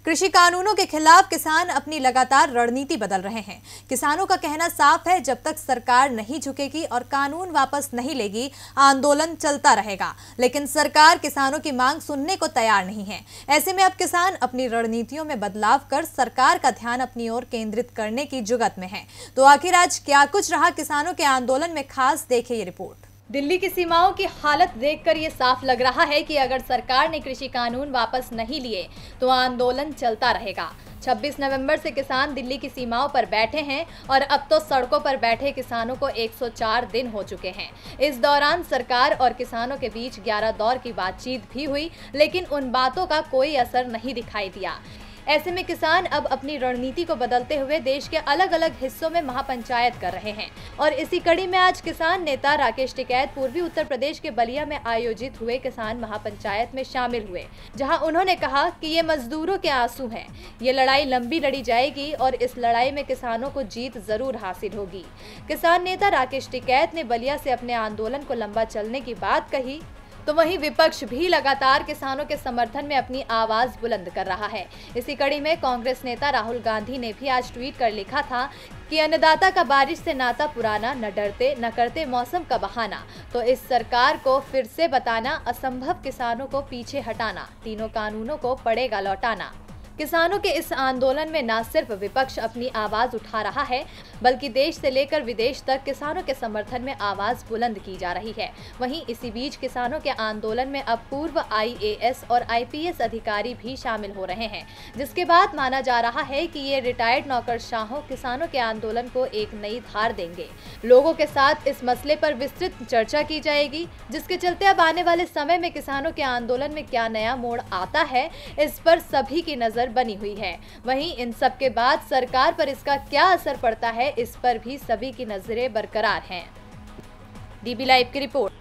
कृषि कानूनों के खिलाफ किसान अपनी लगातार रणनीति बदल रहे हैं। किसानों का कहना साफ है, जब तक सरकार नहीं झुकेगी और कानून वापस नहीं लेगी, आंदोलन चलता रहेगा। लेकिन सरकार किसानों की मांग सुनने को तैयार नहीं है। ऐसे में अब किसान अपनी रणनीतियों में बदलाव कर सरकार का ध्यान अपनी ओर केंद्रित करने की जुगत में है। तो आखिर आज क्या कुछ रहा किसानों के आंदोलन में, खास देखिए ये रिपोर्ट। दिल्ली की सीमाओं की हालत देखकर ये साफ लग रहा है कि अगर सरकार ने कृषि कानून वापस नहीं लिए तो आंदोलन चलता रहेगा। 26 नवंबर से किसान दिल्ली की सीमाओं पर बैठे हैं और अब तो सड़कों पर बैठे किसानों को 104 दिन हो चुके हैं। इस दौरान सरकार और किसानों के बीच 11 दौर की बातचीत भी हुई, लेकिन उन बातों का कोई असर नहीं दिखाई दिया। ऐसे में किसान अब अपनी रणनीति को बदलते हुए देश के अलग अलग हिस्सों में महापंचायत कर रहे हैं। और इसी कड़ी में आज किसान नेता राकेश टिकैत पूर्वी उत्तर प्रदेश के बलिया में आयोजित हुए किसान महापंचायत में शामिल हुए, जहां उन्होंने कहा कि ये मजदूरों के आंसू हैं। ये लड़ाई लंबी लड़ी जाएगी और इस लड़ाई में किसानों को जीत जरूर हासिल होगी। किसान नेता राकेश टिकैत ने बलिया से अपने आंदोलन को लंबा चलने की बात कही, तो वहीं विपक्ष भी लगातार किसानों के समर्थन में अपनी आवाज बुलंद कर रहा है। इसी कड़ी में कांग्रेस नेता राहुल गांधी ने भी आज ट्वीट कर लिखा था कि अन्नदाता का बारिश से नाता पुराना, न डरते न करते मौसम का बहाना, तो इस सरकार को फिर से बताना असंभव, किसानों को पीछे हटाना, तीनों कानूनों को पड़ेगा लौटाना। किसानों के इस आंदोलन में न सिर्फ विपक्ष अपनी आवाज उठा रहा है, बल्कि देश से लेकर विदेश तक किसानों के समर्थन में आवाज बुलंद की जा रही है। वहीं इसी बीच किसानों के आंदोलन में अब पूर्व IAS और IPS अधिकारी भी शामिल हो रहे हैं, जिसके बाद माना जा रहा है कि ये रिटायर्ड नौकरशाहों किसानों के आंदोलन को एक नई धार देंगे। लोगों के साथ इस मसले पर विस्तृत चर्चा की जाएगी, जिसके चलते अब आने वाले समय में किसानों के आंदोलन में क्या नया मोड़ आता है, इस पर सभी की नजर बनी हुई है। वहीं इन सब के बाद सरकार पर इसका क्या असर पड़ता है, इस पर भी सभी की नजरें बरकरार हैं। DB लाइव की रिपोर्ट।